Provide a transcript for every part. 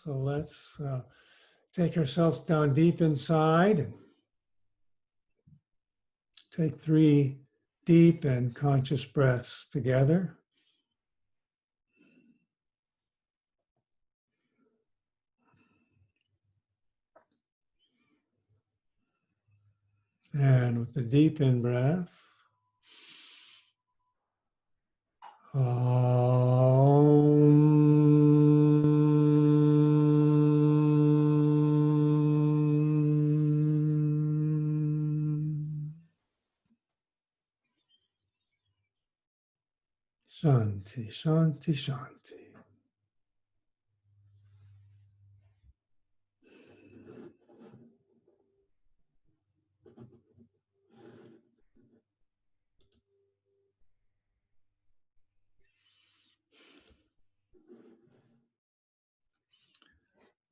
So let's take ourselves down deep inside and take 3 deep and conscious breaths together. And with the deep in breath, Shanti, Shanti, Shanti.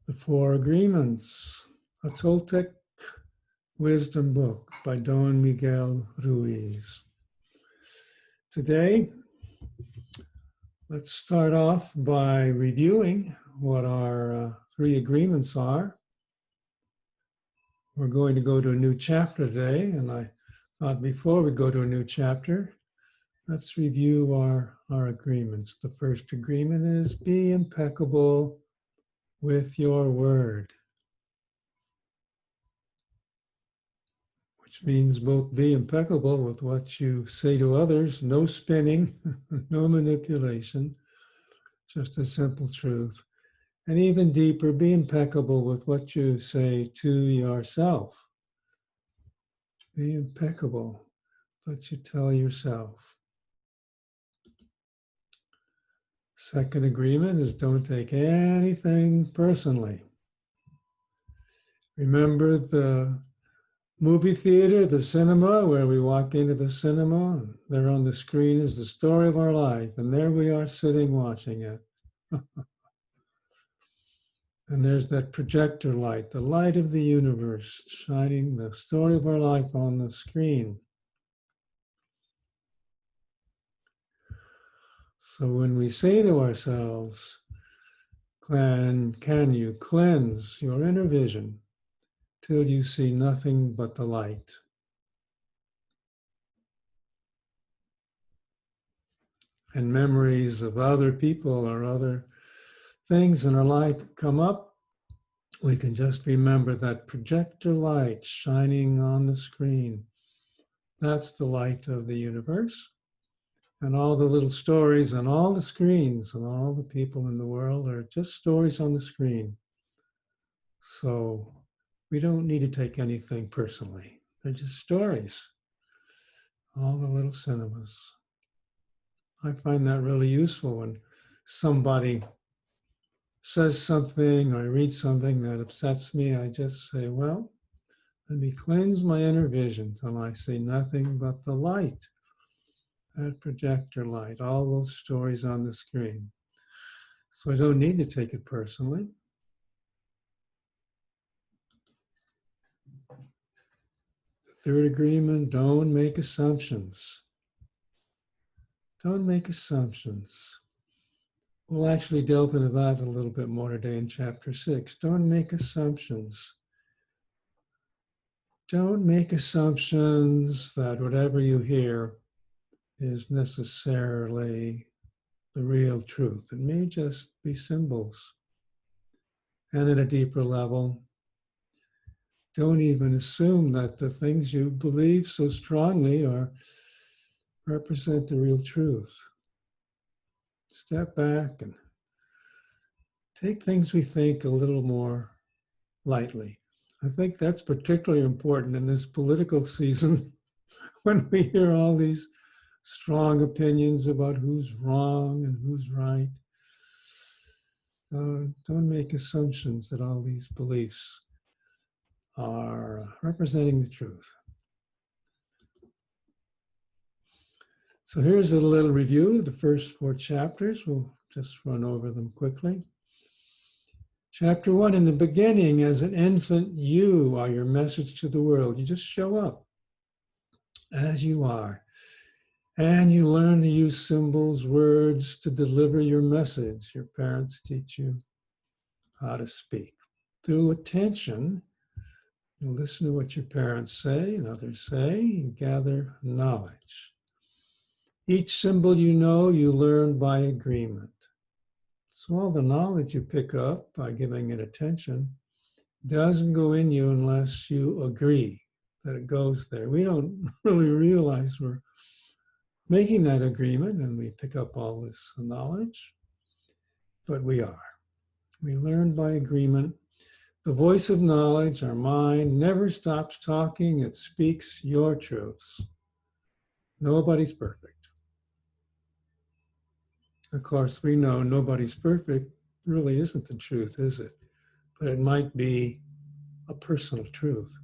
The 4 Agreements, a Toltec Wisdom book by Don Miguel Ruiz. Today, let's start off by reviewing what our 3 agreements are. We're going to go to a new chapter today, and I thought before we go to a new chapter, let's review our agreements. The first agreement is be impeccable with your word, which means both be impeccable with what you say to others, no spinning, no manipulation, just a simple truth. And even deeper, be impeccable with what you say to yourself. Be impeccable with what you tell yourself. Second agreement is don't take anything personally. Remember the movie theater, the cinema, where we walk into the cinema, and there on the screen is the story of our life, and there we are sitting watching it. And there's that projector light, the light of the universe, shining the story of our life on the screen. So when we say to ourselves, can you cleanse your inner vision till you see nothing but the light? And memories of other people or other things in our life come up, we can just remember that projector light shining on the screen. That's the light of the universe. And all the little stories on all the screens and all the people in the world are just stories on the screen. So we don't need to take anything personally. They're just stories. All the little cinemas. I find that really useful when somebody says something or I read something that upsets me. I just say, well, let me cleanse my inner vision till I see nothing but the light. That projector light, all those stories on the screen. So I don't need to take it personally. The third agreement, don't make assumptions. Don't make assumptions. We'll actually delve into that a little bit more today in chapter 6. Don't make assumptions. Don't make assumptions that whatever you hear is necessarily the real truth. It may just be symbols. And at a deeper level, don't even assume that the things you believe so strongly represent the real truth. Step back and take things we think a little more lightly. I think that's particularly important in this political season when we hear all these strong opinions about who's wrong and who's right. Don't make assumptions that all these beliefs are representing the truth. So here's a little review of the first 4 chapters. We'll just run over them quickly. Chapter 1, in the beginning, as an infant, you are your message to the world. You just show up as you are. And you learn to use symbols, words to deliver your message. Your parents teach you how to speak. Through attention, you listen to what your parents say and others say, you gather knowledge. Each symbol you know, you learn by agreement. So all the knowledge you pick up by giving it attention doesn't go in you unless you agree that it goes there. We don't really realize we're making that agreement and we pick up all this knowledge, but we are. We learn by agreement. The voice of knowledge, our mind, never stops talking. It speaks your truths. Nobody's perfect. Of course, we know nobody's perfect really isn't the truth, is it? But it might be a personal truth.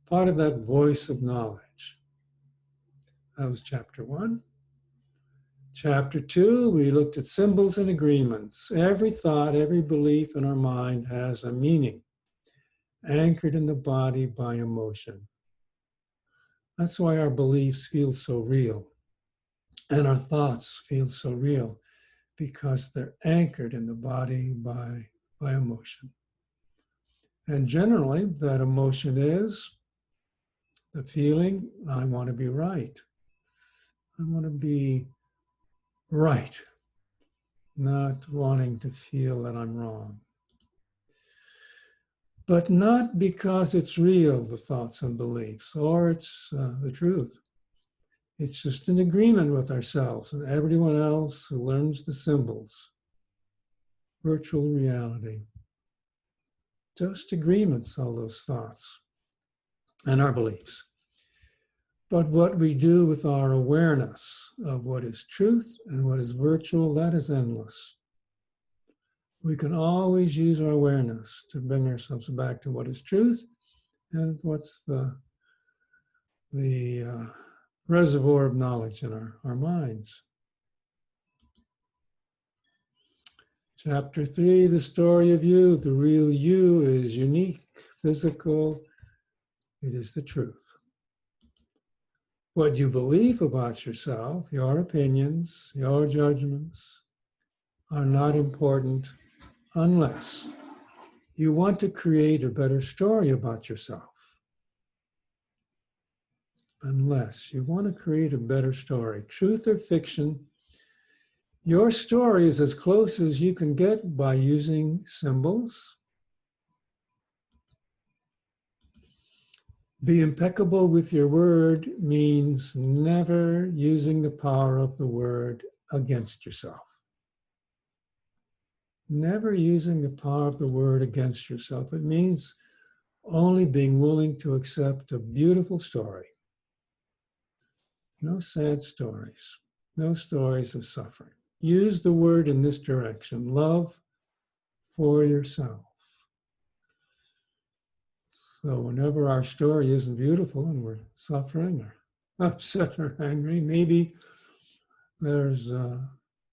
Part of that voice of knowledge. That was chapter 1. Chapter 2, we looked at symbols and agreements. Every thought, every belief in our mind has a meaning, anchored in the body by emotion. That's why our beliefs feel so real, and our thoughts feel so real, because they're anchored in the body by emotion. And generally, that emotion is the feeling, I want to be right. I want to be right, not wanting to feel that I'm wrong. But not because it's real, the thoughts and beliefs, or it's the truth. It's just an agreement with ourselves and everyone else who learns the symbols. Virtual reality. Just agreements, all those thoughts and our beliefs. But what we do with our awareness of what is truth and what is virtual, that is endless. We can always use our awareness to bring ourselves back to what is truth and what's the reservoir of knowledge in our minds. Chapter 3, the story of you. The real you is unique, physical. It is the truth. What you believe about yourself, your opinions, your judgments, are not important unless you want to create a better story about yourself. Unless you want to create a better story, truth or fiction, your story is as close as you can get by using symbols. Be impeccable with your word means never using the power of the word against yourself. Never using the power of the word against yourself. It means only being willing to accept a beautiful story. No sad stories. No stories of suffering. Use the word in this direction. Love for yourself. So whenever our story isn't beautiful and we're suffering or upset or angry, maybe there's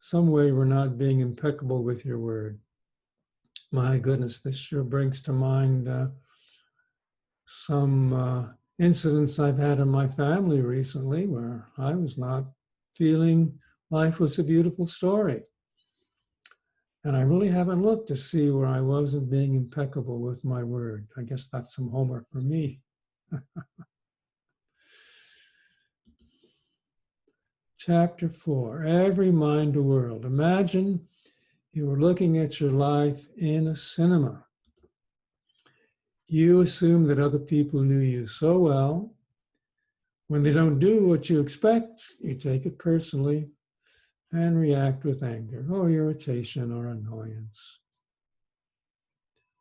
some way we're not being impeccable with your word. My goodness, this sure brings to mind some incidents I've had in my family recently where I was not feeling life was a beautiful story. And I really haven't looked to see where I wasn't being impeccable with my word. I guess that's some homework for me. Chapter 4, every mind a world. Imagine you were looking at your life in a cinema. You assume that other people knew you so well. When they don't do what you expect, you take it personally and react with anger or irritation or annoyance.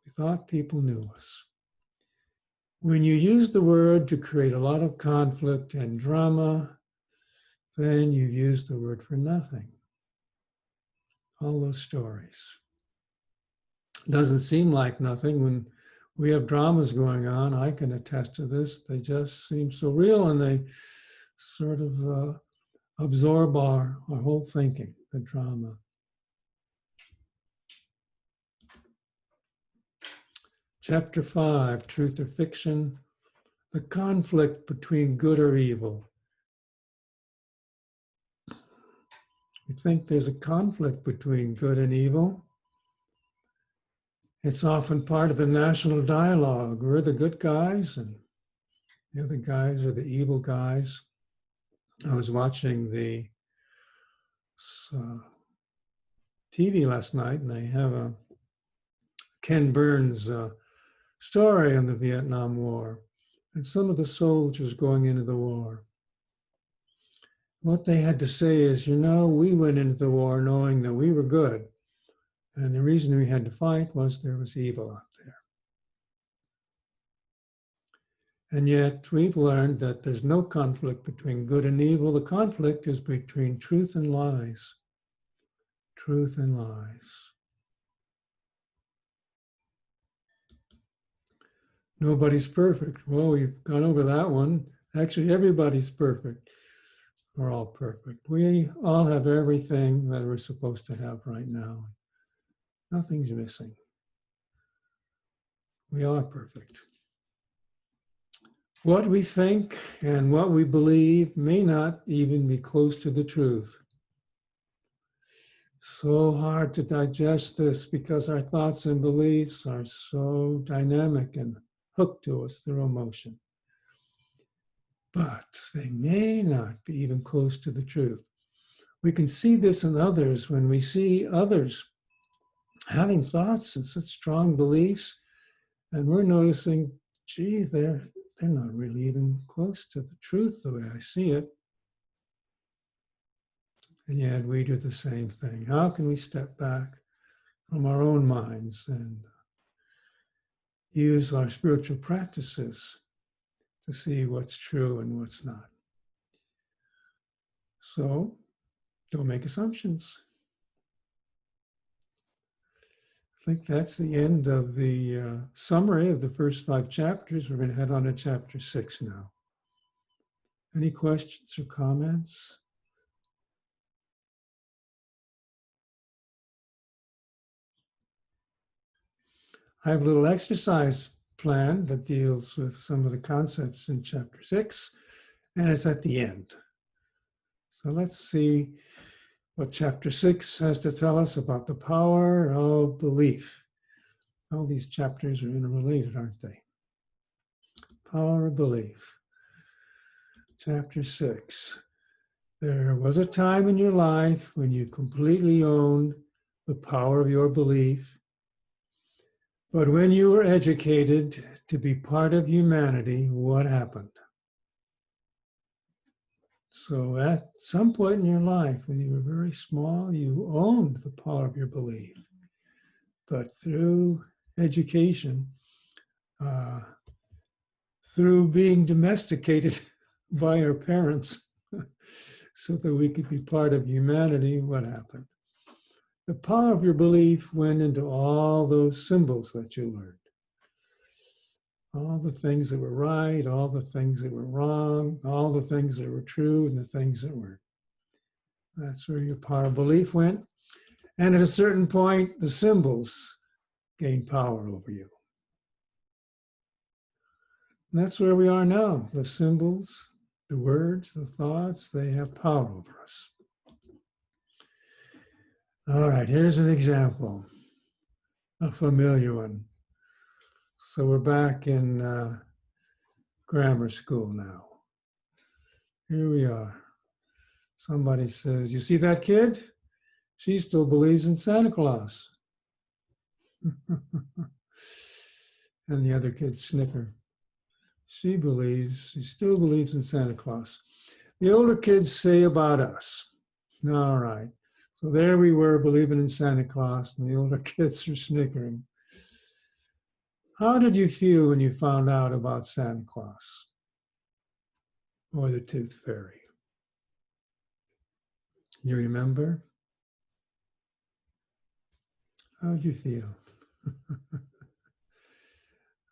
We thought people knew us. When you use the word to create a lot of conflict and drama, then you've used the word for nothing. All those stories. Doesn't seem like nothing when we have dramas going on. I can attest to this. They just seem so real and they sort of absorb our whole thinking, the drama. Chapter 5, Truth or Fiction, the conflict between good or evil. We think there's a conflict between good and evil. It's often part of the national dialogue. We're the good guys and the other guys are the evil guys. I was watching the TV last night, and they have a Ken Burns story on the Vietnam War and some of the soldiers going into the war. What they had to say is, we went into the war knowing that we were good. And the reason we had to fight was there was evil out there. And yet we've learned that there's no conflict between good and evil. The conflict is between truth and lies. Truth and lies. Nobody's perfect. Well, we've gone over that one. Actually, everybody's perfect. We're all perfect. We all have everything that we're supposed to have right now. Nothing's missing. We are perfect. What we think and what we believe may not even be close to the truth. So hard to digest this because our thoughts and beliefs are so dynamic and hooked to us through emotion. But they may not be even close to the truth. We can see this in others when we see others having thoughts and such strong beliefs, and we're noticing, gee, they're not really even close to the truth the way I see it. And yet we do the same thing. How can we step back from our own minds and use our spiritual practices to see what's true and what's not? So don't make assumptions. I think that's the end of the summary of the first 5 chapters. We're going to head on to chapter 6 now. Any questions or comments? I have a little exercise plan that deals with some of the concepts in chapter 6, and it's at the end. So let's see what chapter 6 has to tell us about the power of belief. All these chapters are interrelated, aren't they? Power of belief. Chapter 6. There was a time in your life when you completely owned the power of your belief. But when you were educated to be part of humanity, what happened? So at some point in your life, when you were very small, you owned the power of your belief. But through education, through being domesticated by our parents so that we could be part of humanity, what happened? The power of your belief went into all those symbols that you learned. All the things that were right, all the things that were wrong, all the things that were true and the things that weren't. That's where your power of belief went. And at a certain point, the symbols gained power over you. And that's where we are now. The symbols, the words, the thoughts, they have power over us. All right, here's an example, a familiar one. So we're back in grammar school now. Here we are. Somebody says, you see that kid? She still believes in Santa Claus. And the other kids snicker. She still believes in Santa Claus. The older kids say about us. All right. So there we were believing in Santa Claus, and the older kids are snickering. How did you feel when you found out about Santa Claus or the Tooth Fairy? You remember? How did you feel?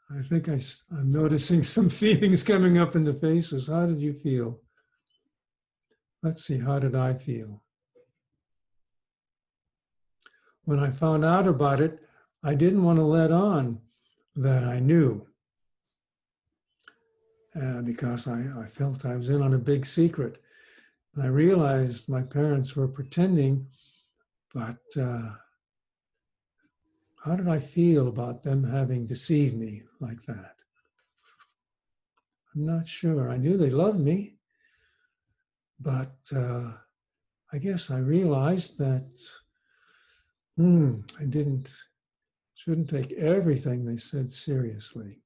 I think I'm noticing some feelings coming up in the faces. How did you feel? Let's see, how did I feel? When I found out about it, I didn't want to let on that I knew because I felt I was in on a big secret. And I realized my parents were pretending, but How did I feel about them having deceived me like that? I'm not sure. I knew they loved me, but I guess I realized that I shouldn't take everything they said seriously.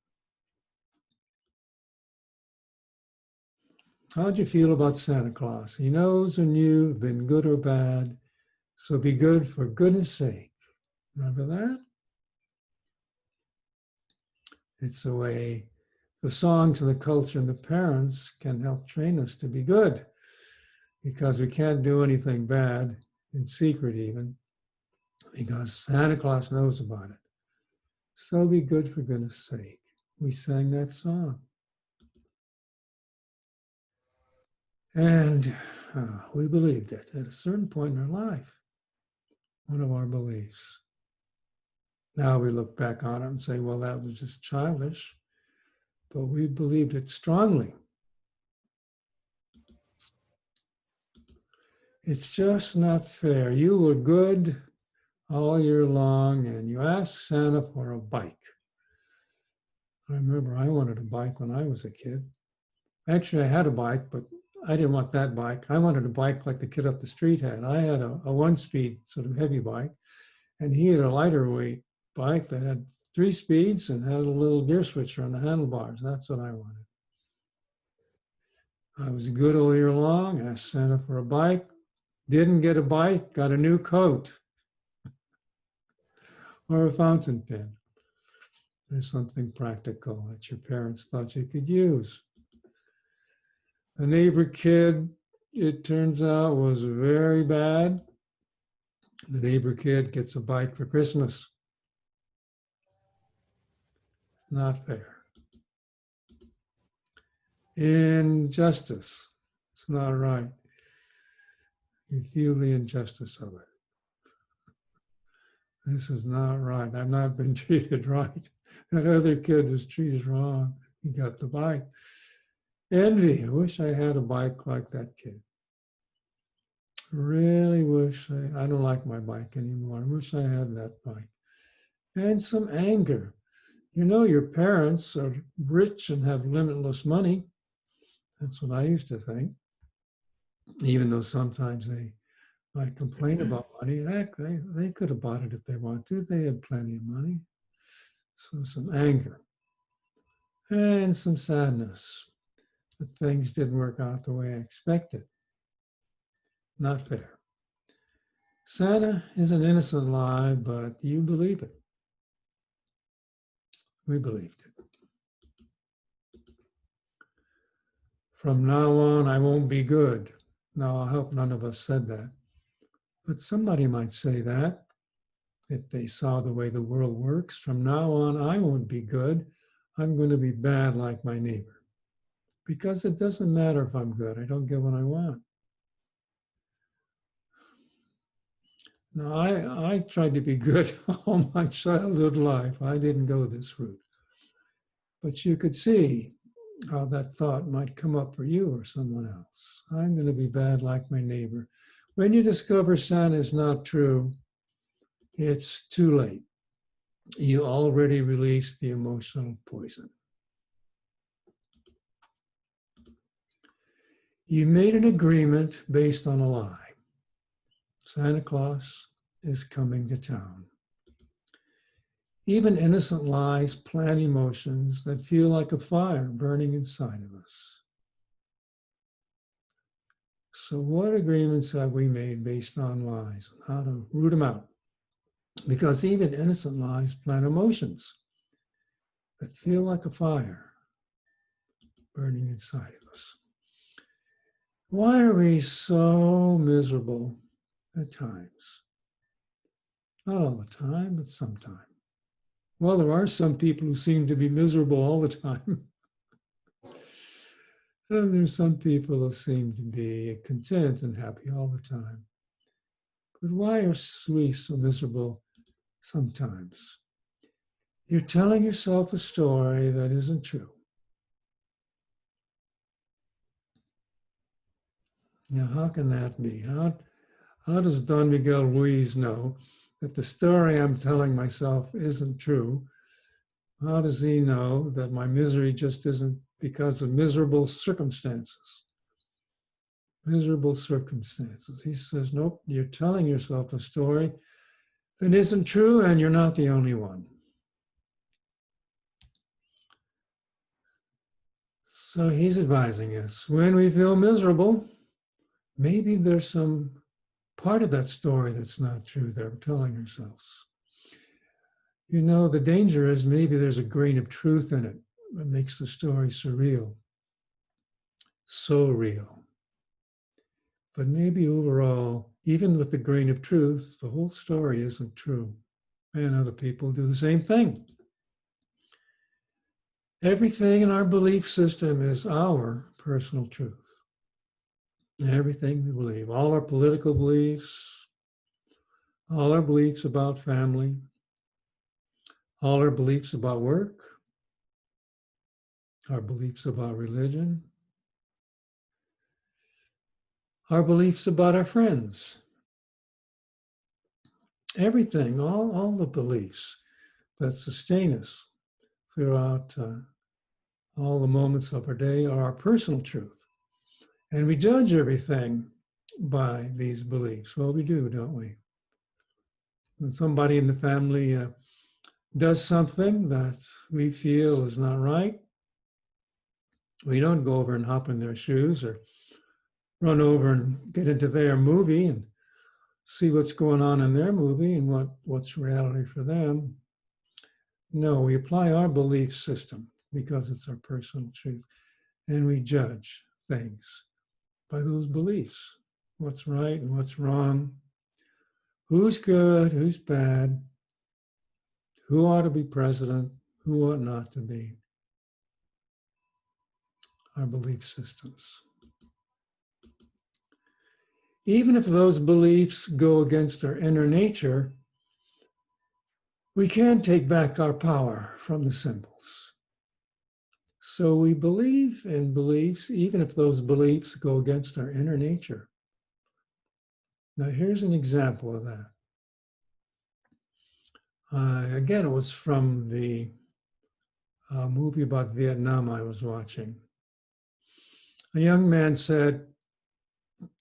How'd you feel about Santa Claus? He knows when you've been good or bad, so be good for goodness sake. Remember that? It's the way the songs and the culture and the parents can help train us to be good, because we can't do anything bad in secret even, because Santa Claus knows about it. So be good for goodness sake. We sang that song. And we believed it at a certain point in our life, one of our beliefs. Now we look back on it and say, well, that was just childish, but we believed it strongly. It's just not fair. You were good all year long and you asked Santa for a bike. I remember I wanted a bike when I was a kid. Actually, I had a bike, but I didn't want that bike. I wanted a bike like the kid up the street had. I had a one-speed sort of heavy bike, and he had a lighter weight bike that had 3 speeds and had a little gear switcher on the handlebars. That's what I wanted. I was good all year long, asked Santa for a bike, didn't get a bike, got a new coat or a fountain pen. There's something practical that your parents thought you could use. A neighbor kid, it turns out, was very bad. The neighbor kid gets a bike for Christmas. Not fair. Injustice. It's not right. You feel the injustice of it. This is not right. I've not been treated right. That other kid was treated wrong. He got the bike. Envy. I wish I had a bike like that kid. Really wish I don't like my bike anymore. I wish I had that bike. And some anger. You know, your parents are rich and have limitless money. That's what I used to think. Even though sometimes they might complain about money. Heck, they could have bought it if they wanted to. They had plenty of money. So some anger and some sadness that things didn't work out the way I expected. Not fair. Santa is an innocent lie, but you believe it. We believed it. From now on, I won't be good. Now, I hope none of us said that. But somebody might say that if they saw the way the world works. From now on, I won't be good. I'm going to be bad like my neighbor. Because it doesn't matter if I'm good. I don't get what I want. Now, I tried to be good all my childhood life. I didn't go this route. But you could see how that thought might come up for you or someone else. I'm going to be bad like my neighbor. When you discover Santa is not true, it's too late. You already released the emotional poison. You made an agreement based on a lie. Santa Claus is coming to town. Even innocent lies plant emotions that feel like a fire burning inside of us. So what agreements have we made based on lies and how to root them out? Because even innocent lies plant emotions that feel like a fire burning inside of us. Why are we so miserable at times? Not all the time, but sometimes. Well, there are some people who seem to be miserable all the time. And there's some people who seem to be content and happy all the time. But why are we so miserable sometimes? You're telling yourself a story that isn't true. Now, how can that be? How does Don Miguel Ruiz know that the story I'm telling myself isn't true? How does he know that my misery just isn't because of miserable circumstances? Miserable circumstances. He says, nope, you're telling yourself a story that isn't true, and you're not the only one. So he's advising us, when we feel miserable, maybe there's some part of that story that's not true that we're telling ourselves. You know, the danger is maybe there's a grain of truth in it that makes the story surreal, so real. But maybe overall, even with the grain of truth, the whole story isn't true. And other people do the same thing. Everything in our belief system is our personal truth. Everything we believe, all our political beliefs, all our beliefs about family, all our beliefs about work, our beliefs about religion, our beliefs about our friends, everything, all the beliefs that sustain us throughout all the moments of our day are our personal truth. And we judge everything by these beliefs. Well, we do, don't we? When somebody in the family does something that we feel is not right, we don't go over and hop in their shoes or run over and get into their movie and see what's going on in their movie and what's reality for them. No, we apply our belief system because it's our personal truth, and we judge things by those beliefs. What's right and what's wrong, who's good, who's bad, who ought to be president, who ought not to be. Our belief systems. Even if those beliefs go against our inner nature, we can take back our power from the symbols. So we believe in beliefs, even if those beliefs go against our inner nature. Now, here's an example of that. Again, it was from the movie about Vietnam I was watching. A young man said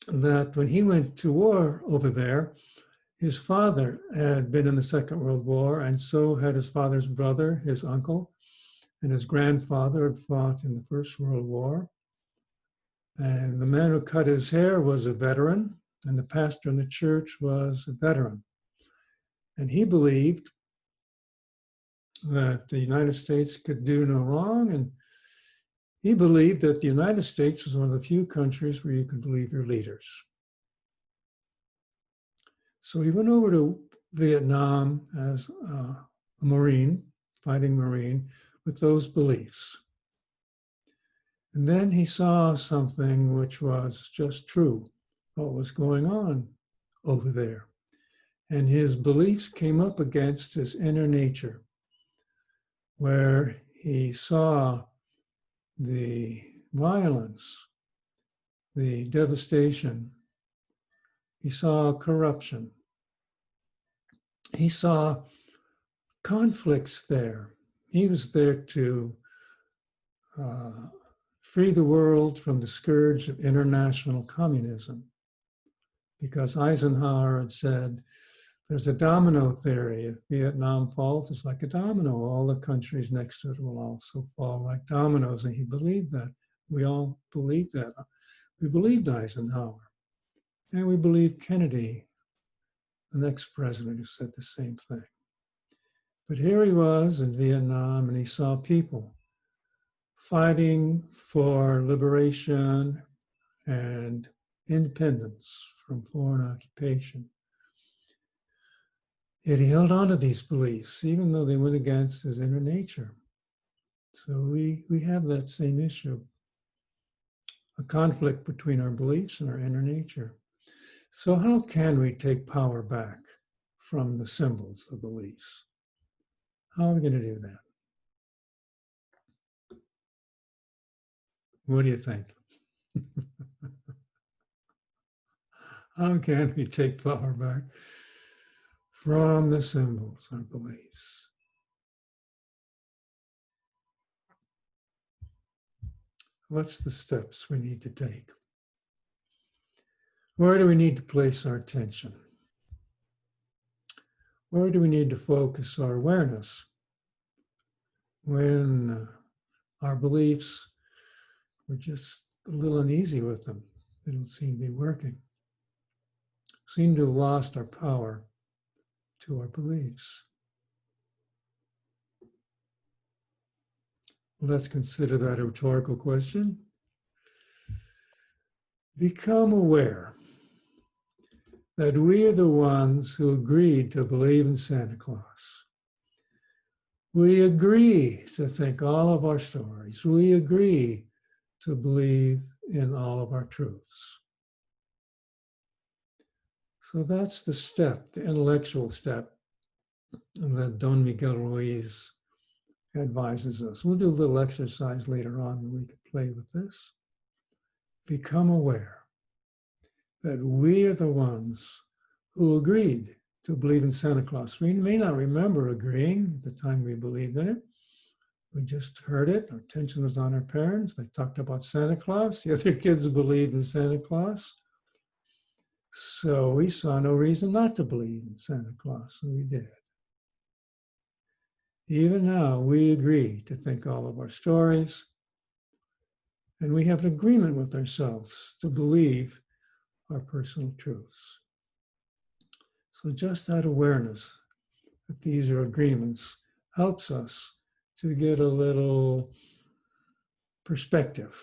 that when he went to war over there, his father had been in the Second World War, and so had his father's brother, his uncle, and his grandfather had fought in the First World War. And the man who cut his hair was a veteran, and the pastor in the church was a veteran. And he believed that the United States could do no wrong, and he believed that the United States was one of the few countries where you could believe your leaders. So he went over to Vietnam as a Marine, fighting Marine, with those beliefs. And then he saw something which was just true, what was going on over there. And his beliefs came up against his inner nature, where he saw the violence, the devastation. He saw corruption. He saw conflicts there. He was there to free the world from the scourge of international communism, because Eisenhower had said, there's a domino theory. If Vietnam falls, it's like a domino. All the countries next to it will also fall like dominoes. And he believed that. We all believed that. We believed Eisenhower. And we believed Kennedy, the next president, who said the same thing. But here he was in Vietnam, and he saw people fighting for liberation and independence from foreign occupation. Yet he held on to these beliefs, even though they went against his inner nature. So we have that same issue, a conflict between our beliefs and our inner nature. So how can we take power back from the symbols, the beliefs? How are we going to do that? What do you think? How can we take power back from the symbols, our beliefs. What's the steps we need to take? Where do we need to place our attention? Where do we need to focus our awareness when our beliefs, we're just a little uneasy with them? They don't seem to be working. Seem to have lost our power to our beliefs. Well, let's consider that a rhetorical question. Become aware that we are the ones who agreed to believe in Santa Claus. We agree to think all of our stories. We agree to believe in all of our truths. So that's the step, the intellectual step that Don Miguel Ruiz advises us. We'll do a little exercise later on where we can play with this. Become aware that we are the ones who agreed to believe in Santa Claus. We may not remember agreeing at the time we believed in it. We just heard it. Our attention was on our parents. They talked about Santa Claus. The other kids believed in Santa Claus. So we saw no reason not to believe in Santa Claus, and we did. Even now, we agree to think all of our stories, and we have an agreement with ourselves to believe our personal truths. So just that awareness that these are agreements helps us to get a little perspective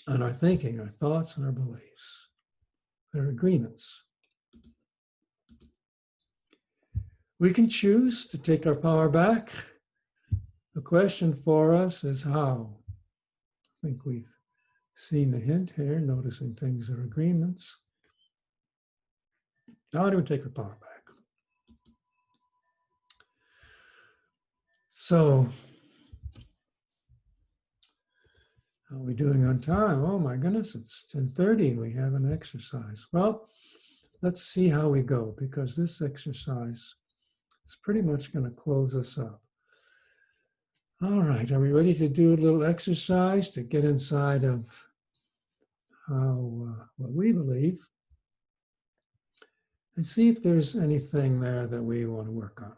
on our thinking, our thoughts, and our beliefs. They're agreements. We can choose to take our power back. The question for us is how. I think we've seen the hint here, noticing things are agreements. How do we take our power back? So, how are we doing on time? Oh my goodness, it's 10:30 and we have an exercise. Well, let's see how we go, because this exercise is pretty much going to close us up. All right, are we ready to do a little exercise to get inside of how what we believe and see if there's anything there that we want to work on?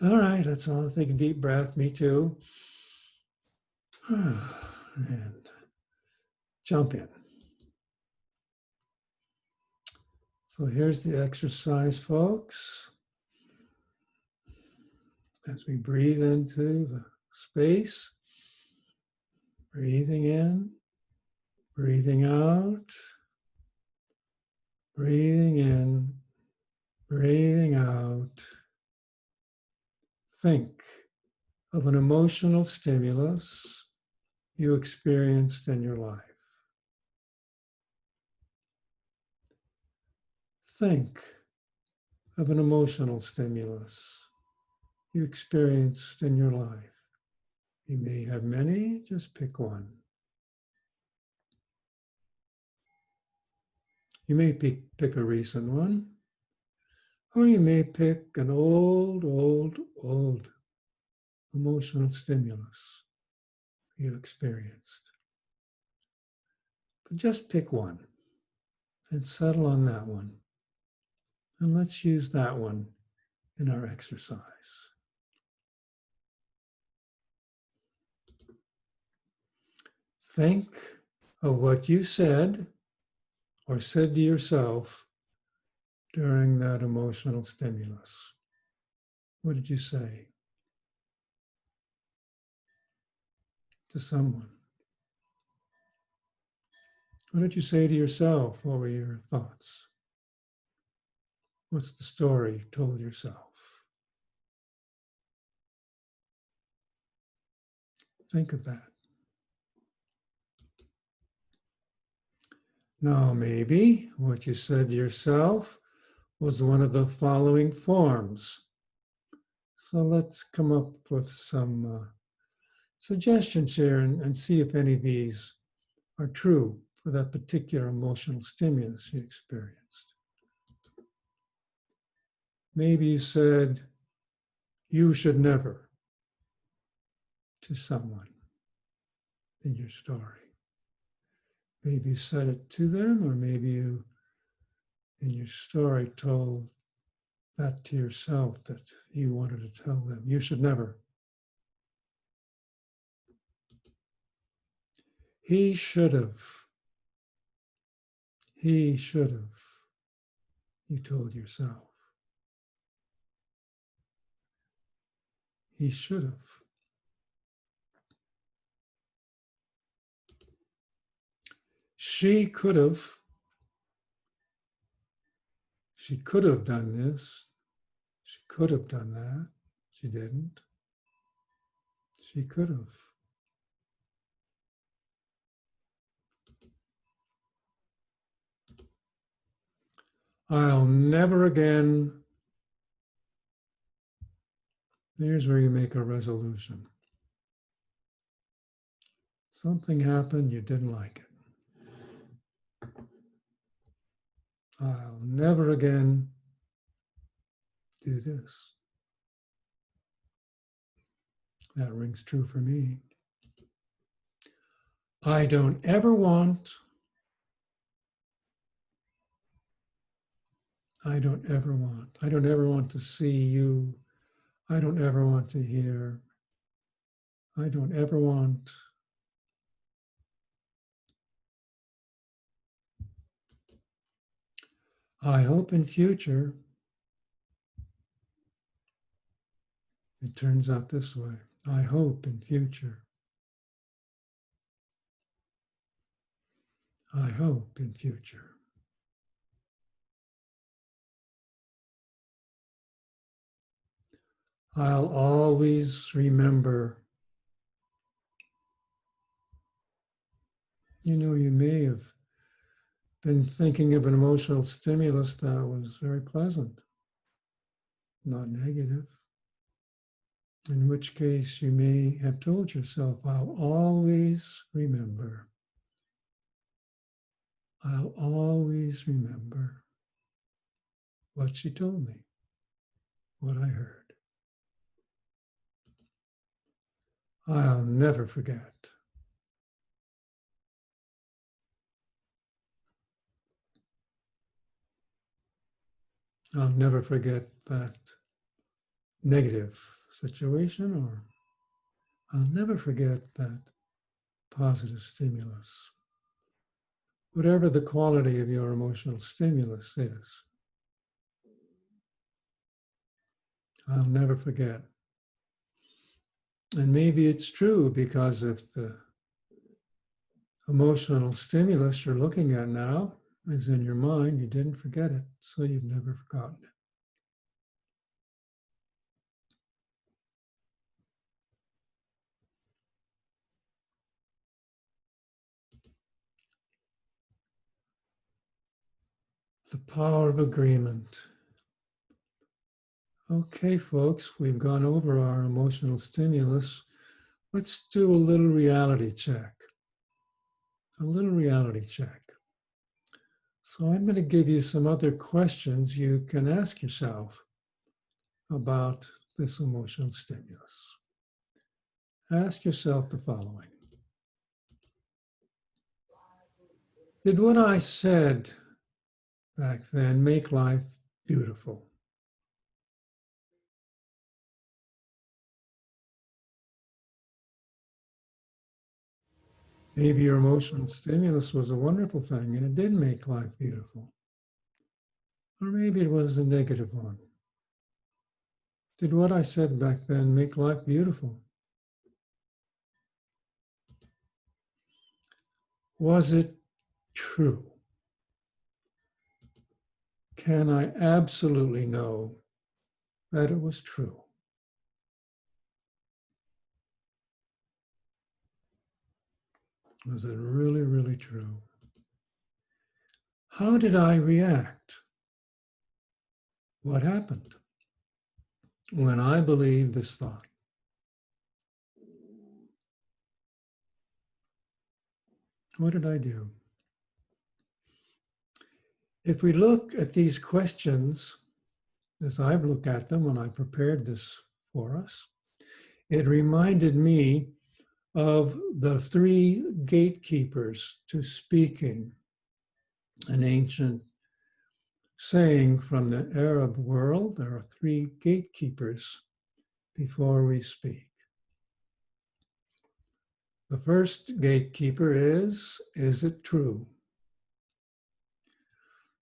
All right, let's all take a deep breath. Me too. And jump in. So here's the exercise, folks. As we breathe into the space, breathing in, breathing out, breathing in, breathing out. Think of an emotional stimulus you experienced in your life. Think of an emotional stimulus you experienced in your life. You may have many, just pick one. You may pick a recent one, or you may pick an old emotional stimulus you experienced. But just pick one and settle on that one. And let's use that one in our exercise. Think of what you said or said to yourself during that emotional stimulus. What did you say to someone? What did you say to yourself? What were your thoughts? What's the story you told yourself? Think of that. Now, maybe what you said to yourself was one of the following forms. So let's come up with some suggestions here and see if any of these are true for that particular emotional stimulus you experienced. Maybe you said, "You should never," to someone in your story. Maybe you said it to them, or maybe you, in your story, told that to yourself that you wanted to tell them. You should never. He should have. He should have. You told yourself. He should have. She could have. She could have done this. She could have done that. She didn't. She could have. I'll never again. Here's where you make a resolution. Something happened, you didn't like it. I'll never again do this. That rings true for me. I don't ever want. I don't ever want. I don't ever want to see you. I don't ever want to hear. I don't ever want. I hope in future it turns out this way. I hope in future. I hope in future. I'll always remember. You know, you may have been thinking of an emotional stimulus that was very pleasant, not negative. In which case you may have told yourself, I'll always remember. I'll always remember what she told me, what I heard. I'll never forget. I'll never forget that negative situation, or I'll never forget that positive stimulus. Whatever the quality of your emotional stimulus is, I'll never forget. And maybe it's true because if the emotional stimulus you're looking at now is in your mind, you didn't forget it, so you've never forgotten it. The power of agreement. Okay, folks, we've gone over our emotional stimulus. Let's do a little reality check. A little reality check. So I'm going to give you some other questions you can ask yourself about this emotional stimulus. Ask yourself the following. Did what I said back then make life beautiful? Maybe your emotional stimulus was a wonderful thing and it did make life beautiful. Or maybe it was a negative one. Did what I said back then make life beautiful? Was it true? Can I absolutely know that it was true? Was it really, really true? How did I react? What happened when I believed this thought? What did I do? If we look at these questions as I've looked at them when I prepared this for us, it reminded me of the three gatekeepers to speaking, an ancient saying from the Arab world. There are three gatekeepers before we speak. The first gatekeeper is it true?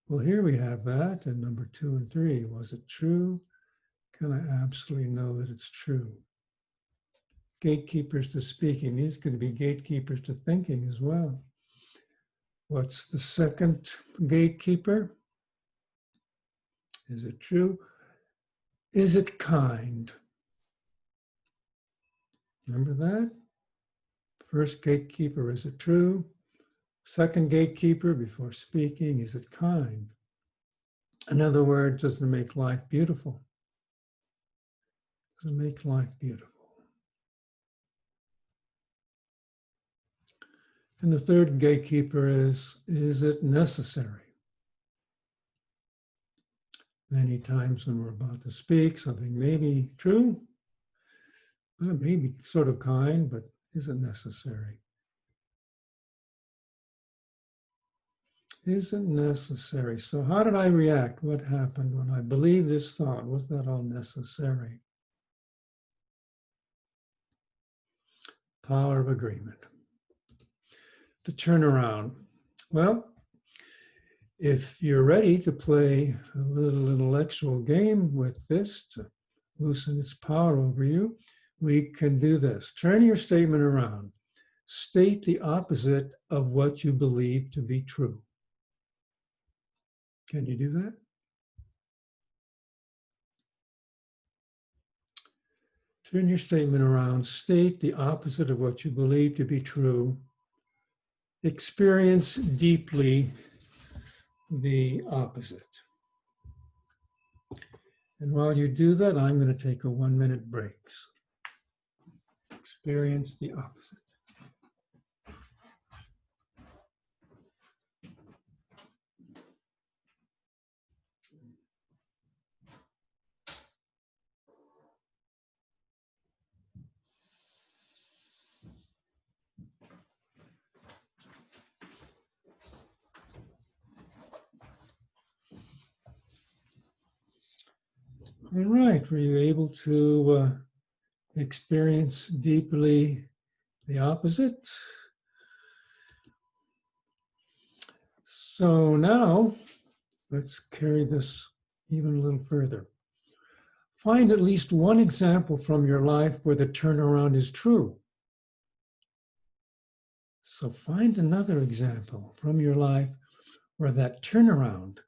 Well, here we have that in number 2 and 3. Was it true? Can I absolutely know that it's true? Gatekeepers to speaking. These could be gatekeepers to thinking as well. What's the second gatekeeper? Is it true? Is it kind? Remember that? First gatekeeper, is it true? Second gatekeeper, before speaking, is it kind? In other words, does it make life beautiful? Does it make life beautiful? And the third gatekeeper is it necessary? Many times when we're about to speak, something may be true, well, it may be sort of kind, but is it necessary? Is it necessary? So how did I react? What happened when I believed this thought? Was that all necessary? Power of agreement. The turnaround. Well, if you're ready to play a little intellectual game with this to loosen its power over you, we can do this. Turn your statement around. State the opposite of what you believe to be true. Can you do that? Turn your statement around. State the opposite of what you believe to be true. Experience deeply the opposite. And while you do that, I'm going to take a 1-minute break. So experience the opposite. All right, were you able to experience deeply the opposite? So now, let's carry this even a little further. Find at least one example from your life where the turnaround is true. So find another example from your life where that turnaround,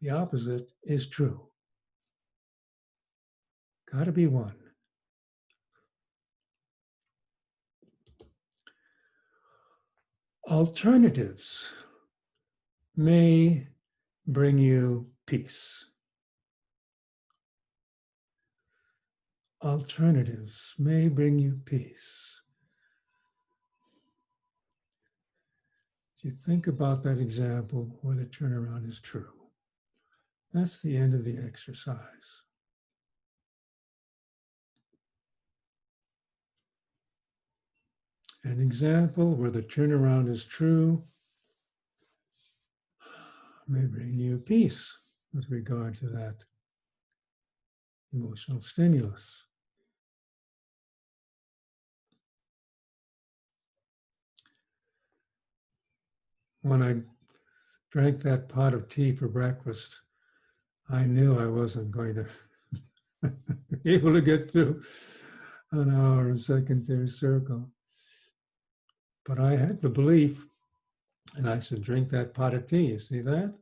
the opposite, is true. Got to be one. Alternatives may bring you peace. Alternatives may bring you peace. You think about that example where the turnaround is true. That's the end of the exercise. An example where the turnaround is true may bring you peace with regard to that emotional stimulus. When I drank that pot of tea for breakfast, I knew I wasn't going to be able to get through an hour of secondary circle. But I had the belief, and I should drink that pot of tea. You see that?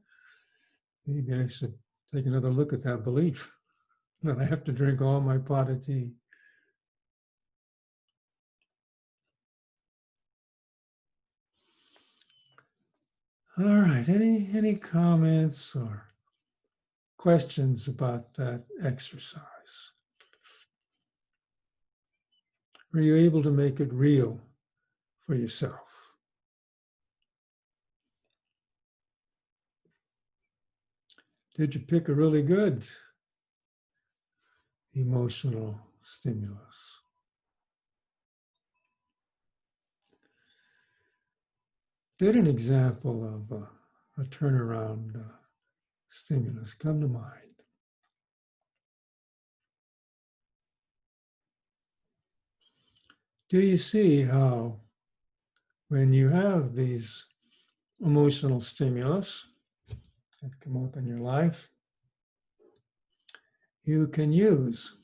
Maybe I should take another look at that belief that I have to drink all my pot of tea. All right, any comments or questions about that exercise? Were you able to make it real for yourself? Did you pick a really good emotional stimulus. Did an example of a turnaround stimulus come to mind? Do you see how when you have these emotional stimulus that come up in your life, you can use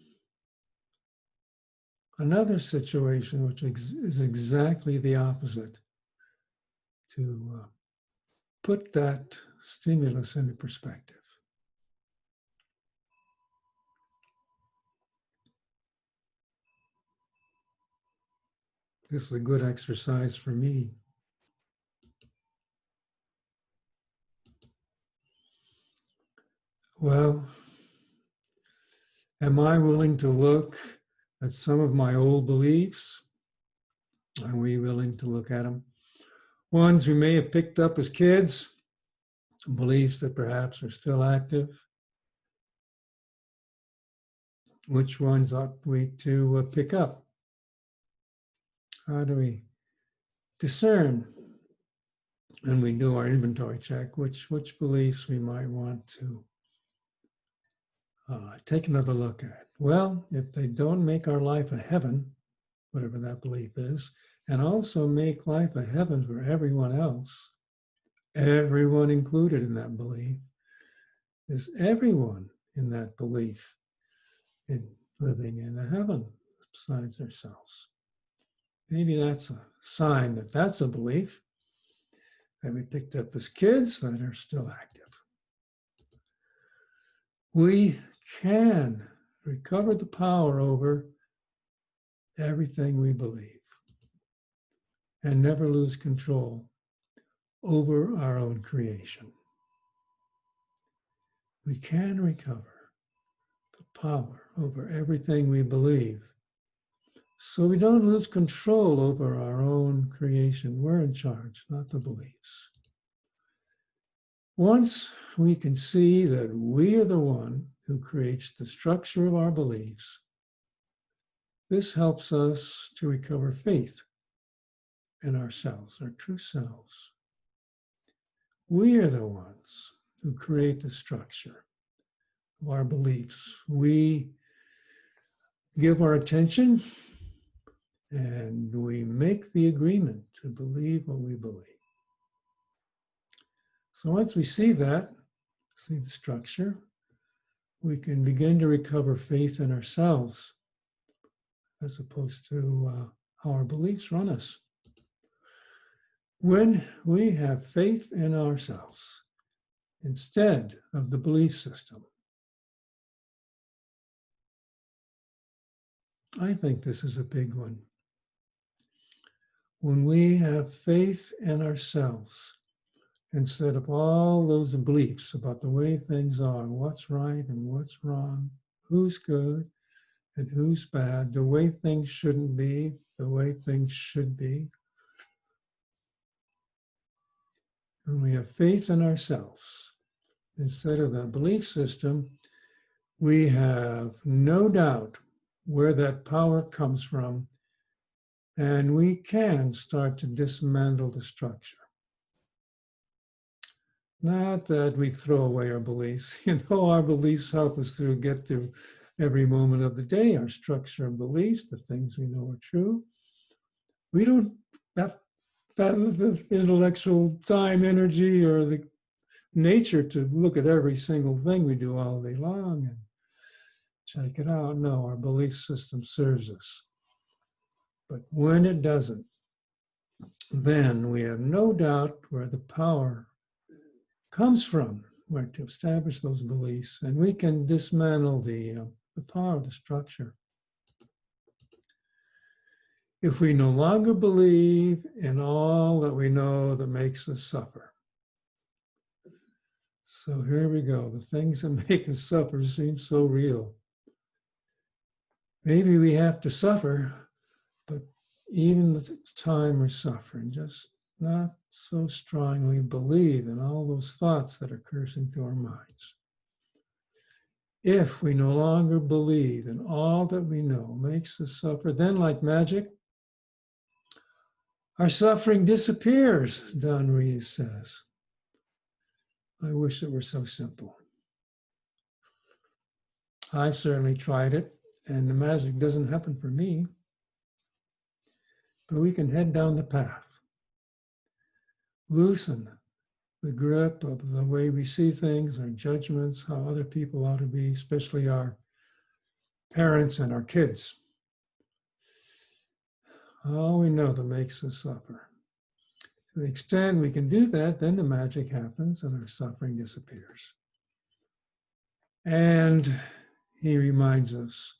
another situation which is exactly the opposite to put that stimulus into perspective. This is a good exercise for me. Well, am I willing to look at some of my old beliefs? Are we willing to look at them? Ones we may have picked up as kids, beliefs that perhaps are still active. Which ones ought we to pick up? How do we discern when we do our inventory check which beliefs we might want to take another look at? Well, if they don't make our life a heaven, whatever that belief is, and also make life a heaven for everyone else, everyone included in that belief, is everyone in that belief in living in a heaven besides ourselves? Maybe that's a sign that that's a belief that we picked up as kids that are still active. We can recover the power over everything we believe and never lose control over our own creation. We can recover the power over everything we believe so we don't lose control over our own creation. We're in charge, not the beliefs. Once we can see that we are the one who creates the structure of our beliefs, this helps us to recover faith in ourselves, our true selves. We are the ones who create the structure of our beliefs. We give our attention and we make the agreement to believe what we believe. So once we see that, see the structure, we can begin to recover faith in ourselves as opposed to how our beliefs run us. When we have faith in ourselves instead of the belief system, I think this is a big one. When we have faith in ourselves instead of all those beliefs about the way things are, what's right and what's wrong, who's good and who's bad, the way things shouldn't be, the way things should be. When we have faith in ourselves instead of the belief system, we have no doubt where that power comes from, and we can start to dismantle the structure. Not that we throw away our beliefs. Our beliefs help us get through every moment of the day, our structure of beliefs, the things we know are true. We don't have the intellectual time, energy, or the nature to look at every single thing we do all day long and check it out. No, our belief system serves us. But when it doesn't, then we have no doubt where the power comes from, where to establish those beliefs, and we can dismantle the power of the structure. If we no longer believe in all that we know that makes us suffer. So here we go. The things that make us suffer seem so real. Maybe we have to suffer, but even at the time we're suffering, just not so strongly believe in all those thoughts that are coursing through our minds. If we no longer believe in all that we know makes us suffer, then like magic, our suffering disappears, Don Rees says. I wish it were so simple. I've certainly tried it, and the magic doesn't happen for me. But we can head down the path, loosen the grip of the way we see things, our judgments, how other people ought to be, especially our parents and our kids. All we know that makes us suffer. To the extent we can do that, then the magic happens and our suffering disappears. And he reminds us,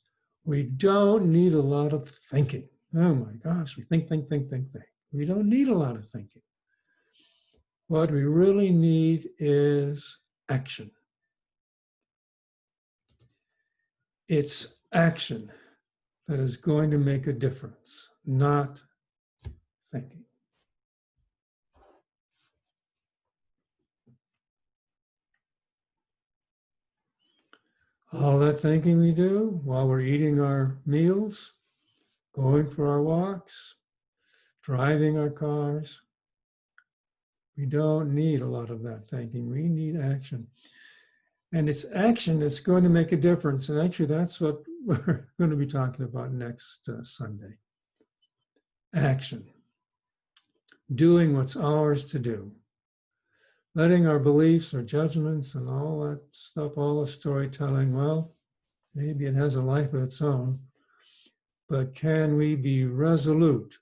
we don't need a lot of thinking. Oh my gosh, we think. We don't need a lot of thinking. What we really need is action. It's action that is going to make a difference, not thinking. All that thinking we do while we're eating our meals, going for our walks, driving our cars, we don't need a lot of that thinking. We need action. And it's action that's going to make a difference. And actually, that's what we're going to be talking about next Sunday. Action. Doing what's ours to do. Letting our beliefs, our judgments, and all that stuff, all the storytelling, well, maybe it has a life of its own, but can we be resolute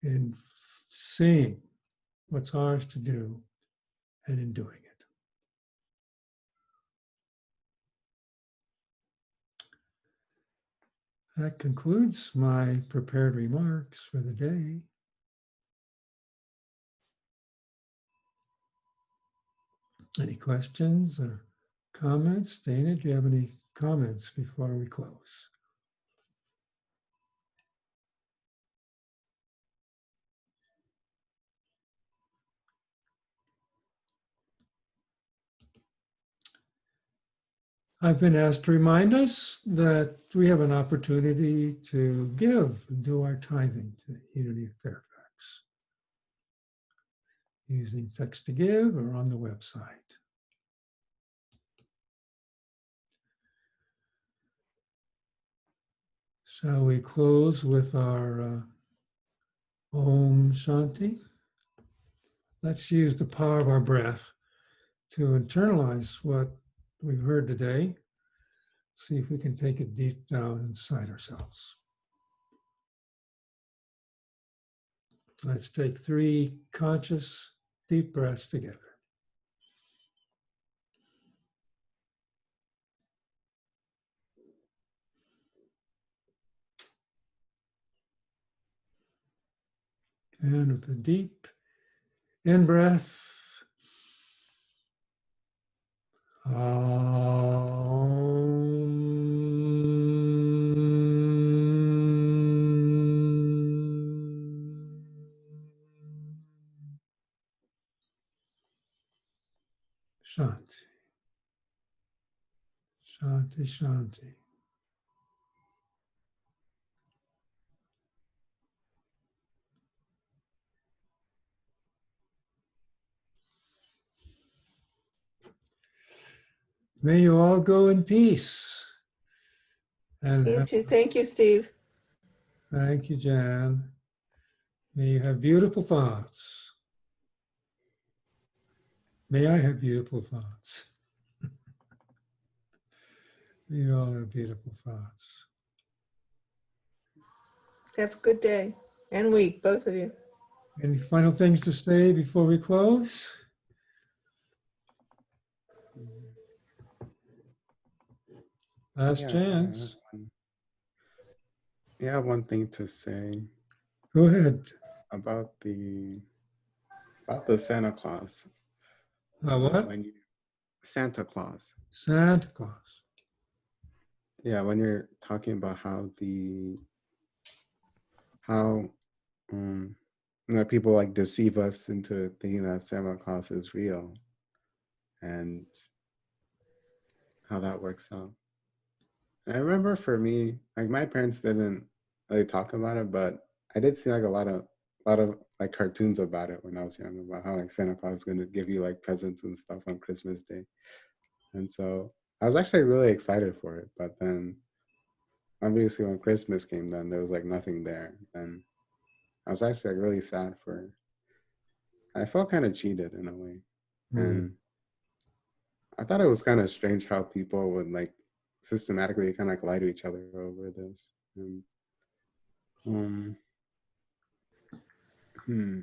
in seeing what's ours to do and in doing it? That concludes my prepared remarks for the day. Any questions or comments? Dana, do you have any comments before we close? I've been asked to remind us that we have an opportunity to give and do our tithing to Unity of Fairfax using text to give or on the website. Shall we close with our Om Shanti? Let's use the power of our breath to internalize what we've heard today. See if we can take it deep down inside ourselves. Let's take 3 conscious deep breaths together. And with a deep in-breath, Shanti. Shanti, Shanti. May you all go in peace. And You too. Thank you, Steve. Thank you, Jan. May you have beautiful thoughts. May I have beautiful thoughts. May you all have beautiful thoughts. Have a good day and week, both of you. Any final things to say before we close? Last chance. I have one thing to say. Go ahead. About the Santa Claus. What? Santa Claus. Santa Claus. Yeah, when you're talking about how people like deceive us into thinking that Santa Claus is real, and how that works out. And I remember for me, like my parents didn't really talk about it, but I did see like a lot of like cartoons about it when I was young, about how like Santa Claus is gonna give you like presents and stuff on Christmas Day. And so I was actually really excited for it. But then obviously when Christmas came, then there was like nothing there. And I was actually like really sad for, I felt kind of cheated in a way. Hmm. And I thought it was kind of strange how people would like systematically kind of like lie to each other over this. And, um, hmm.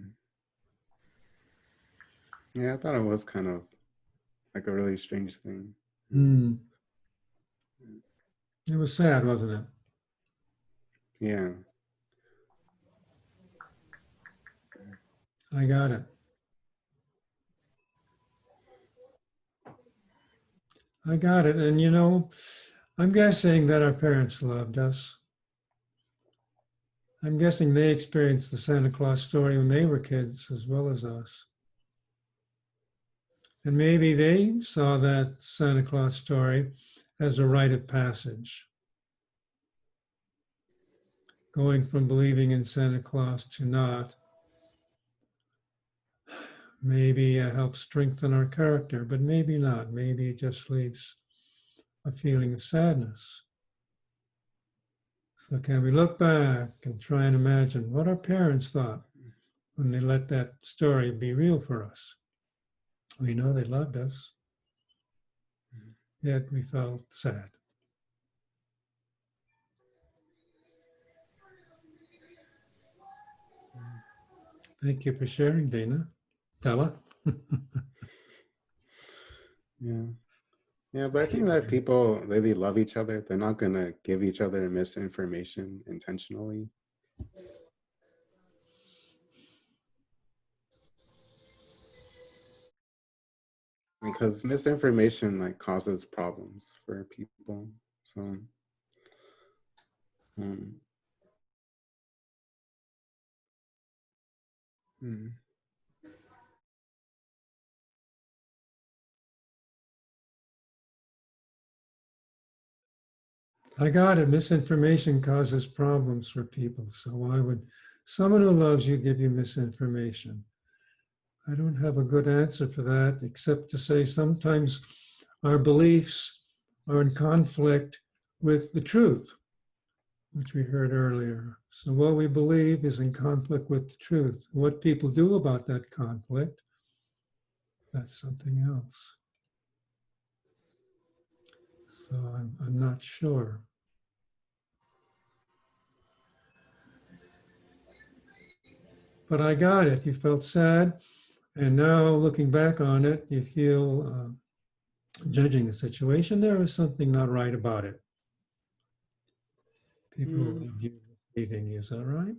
Yeah, I thought it was kind of like a really strange thing. Hmm. It was sad, wasn't it? Yeah. I got it. I got it. And you know, I'm guessing that our parents loved us. I'm guessing they experienced the Santa Claus story when they were kids as well as us. And maybe they saw that Santa Claus story as a rite of passage, going from believing in Santa Claus to not. Maybe helps strengthen our character, but maybe not. Maybe it just leaves a feeling of sadness. So, can we look back and try and imagine what our parents thought when they let that story be real for us? We know they loved us, yet we felt sad. Thank you for sharing, Dana. Stella. Yeah. Yeah, but I think that people really love each other. They're not gonna give each other misinformation intentionally. Because misinformation like causes problems for people. So um, hmm. I got it. Misinformation causes problems for people. So why would someone who loves you give you misinformation? I don't have a good answer for that, except to say sometimes our beliefs are in conflict with the truth, which we heard earlier. So what we believe is in conflict with the truth. What people do about that conflict, that's something else. So I'm not sure. But I got it. You felt sad. And now looking back on it, you feel judging the situation, there was something not right about it. People Mm, leaving you, is that right?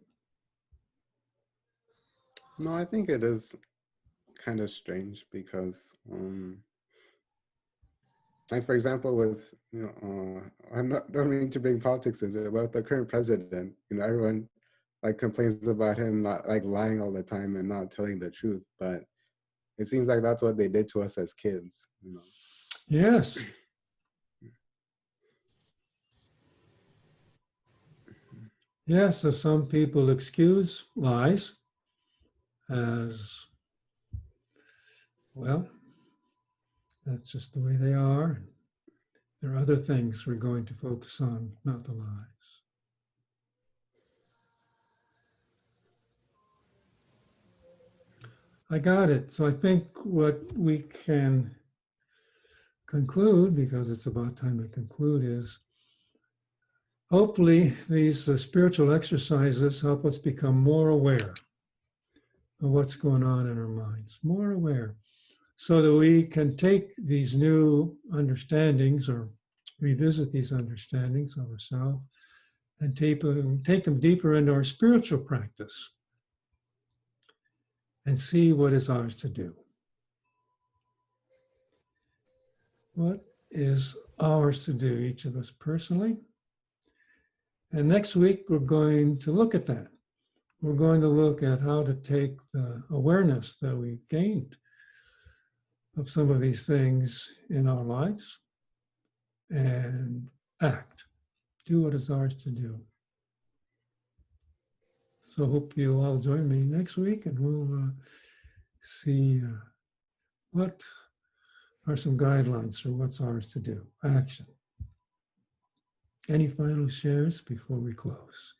no, I think it is kind of strange because like for example with don't mean to bring politics into it, but with the current president, everyone like complains about him not like lying all the time and not telling the truth, but it seems like that's what they did to us as kids. Yes. Yes, so some people excuse lies as, well, that's just the way they are. There are other things we're going to focus on, not the lies. I got it. So I think what we can conclude, because it's about time to conclude, is hopefully these spiritual exercises help us become more aware of what's going on in our minds, more aware, so that we can take these new understandings or revisit these understandings of ourselves and take them deeper into our spiritual practice and see what is ours to do. What is ours to do, each of us personally? And next week, we're going to look at that. We're going to look at how to take the awareness that we gained of some of these things in our lives and act. Do what is ours to do. So hope you'll all join me next week, and we'll see what are some guidelines for what's ours to do. Action. Any final shares before we close?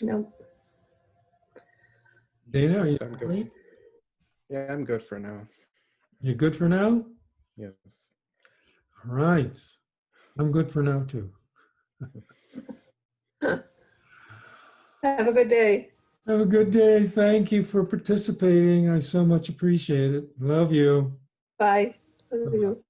Nope. Dana, are you Yes, I'm good. complete? Yeah, I'm good for now. You good for now? Yes. All right. I'm good for now too. Have a good day. Have a good day. Thank you for participating. I so much appreciate it. Love you. Bye. Love Bye-bye. you.